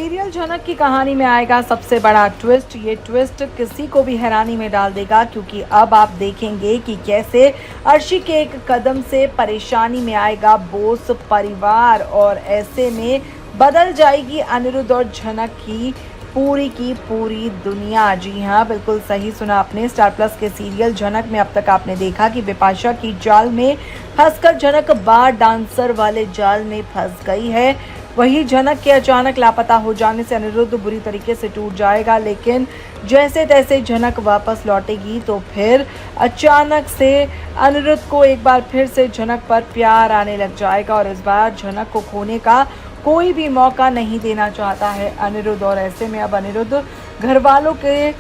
Serial झनक की कहानी में आएगा सबसे बड़ा ट्विस्ट। ये ट्विस्ट किसी को भी हैरानी में डाल देगा, क्योंकि अब आप देखेंगे कि कैसे अर्शी के एक कदम से परेशानी में आएगा बोस परिवार और ऐसे में बदल जाएगी अनिरुद्ध और झनक की पूरी दुनिया। जी हाँ, बिल्कुल सही सुना आपने। स्टार प्लस के सीरियल झनक में अब तक आपने देखा कि बिपाशा की जाल में फंसकर झनक बार डांसर वाले जाल में फंस गई है। वही झनक के अचानक लापता हो जाने से अनिरुद्ध बुरी तरीके से टूट जाएगा, लेकिन जैसे तैसे झनक वापस लौटेगी तो फिर अचानक से अनिरुद्ध को एक बार फिर से झनक पर प्यार आने लग जाएगा और इस बार झनक को खोने का कोई भी मौका नहीं देना चाहता है अनिरुद्ध। और ऐसे में अब अनिरुद्ध घर वालों के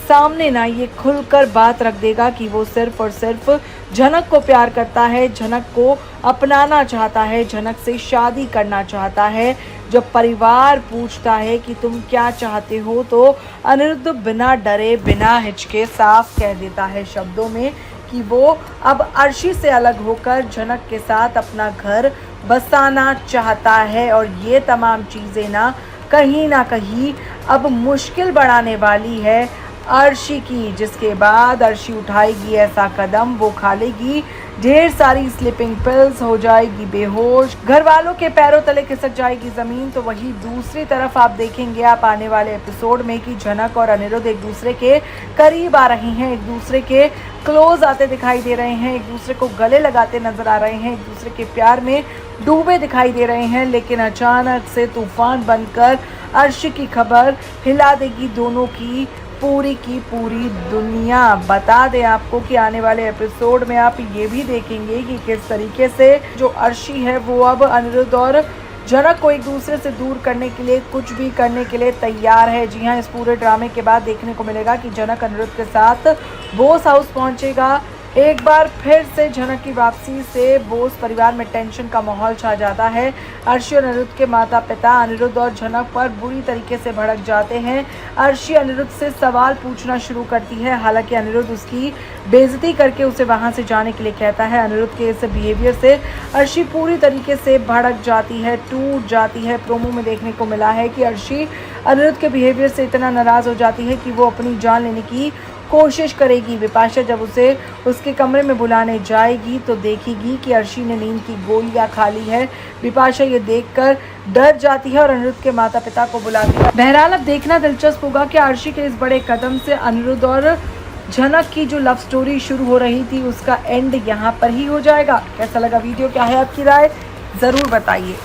सामने ना ये खुलकर बात रख देगा कि वो सिर्फ और सिर्फ झनक को प्यार करता है, झनक को अपनाना चाहता है, झनक से शादी करना चाहता है। जब परिवार पूछता है कि तुम क्या चाहते हो, तो अनिरुद्ध बिना डरे बिना हिचके साफ कह देता है शब्दों में कि वो अब अर्शी से अलग होकर झनक के साथ अपना घर बसाना चाहता है। और ये तमाम चीज़ें ना कहीं अब मुश्किल बढ़ाने वाली है अर्शी की, जिसके बाद अर्शी उठाएगी ऐसा कदम, वो खा लेगी ढेर सारी स्लीपिंग पिल्स, हो जाएगी बेहोश, घर वालों के पैरों तले खिसक जाएगी ज़मीन। तो वही दूसरी तरफ आप देखेंगे आप आने वाले एपिसोड में कि झनक और अनिरुद्ध एक दूसरे के करीब आ रहे हैं, एक दूसरे के क्लोज आते दिखाई दे रहे हैं, एक दूसरे को गले लगाते नजर आ रहे हैं, एक दूसरे के प्यार में डूबे दिखाई दे रहे हैं। लेकिन अचानक से तूफान बनकर अर्शी की खबर हिला देगी दोनों की पूरी दुनिया। बता दें आपको कि आने वाले एपिसोड में आप ये भी देखेंगे कि किस तरीके से जो अर्शी है वो अब अनिरुद्ध और झनक को एक दूसरे से दूर करने के लिए कुछ भी करने के लिए तैयार है। जी हाँ, इस पूरे ड्रामे के बाद देखने को मिलेगा कि झनक अनिरुद्ध के साथ बोस हाउस पहुंचेगा। एक बार फिर से झनक की वापसी से बोस परिवार में टेंशन का माहौल छा जाता है। अर्शी और अनिरुद्ध के माता पिता अनिरुद्ध और झनक पर बुरी तरीके से भड़क जाते हैं। अर्शी अनिरुद्ध से सवाल पूछना शुरू करती है, हालांकि अनिरुद्ध उसकी बेइज्जती करके उसे वहां से जाने के लिए कहता है। अनिरुद्ध के इस बिहेवियर से अर्शी पूरी तरीके से भड़क जाती है, टूट जाती है। प्रोमो में देखने को मिला है कि अर्शी अनिरुद्ध के बिहेवियर से इतना नाराज हो जाती है कि वो अपनी जान लेने की कोशिश करेगी। बिपाशा जब उसे उसके कमरे में बुलाने जाएगी तो देखेगी कि अर्शी ने नींद की गोलियां खा ली है। बिपाशा ये देखकर डर जाती है और अनिरुद्ध के माता पिता को बुलाती है। बहरहाल अब देखना दिलचस्प होगा कि अर्शी के इस बड़े कदम से अनिरुद्ध और झनक की जो लव स्टोरी शुरू हो रही थी उसका एंड यहाँ पर ही हो जाएगा। कैसा लगा वीडियो, क्या है आपकी राय, ज़रूर बताइए।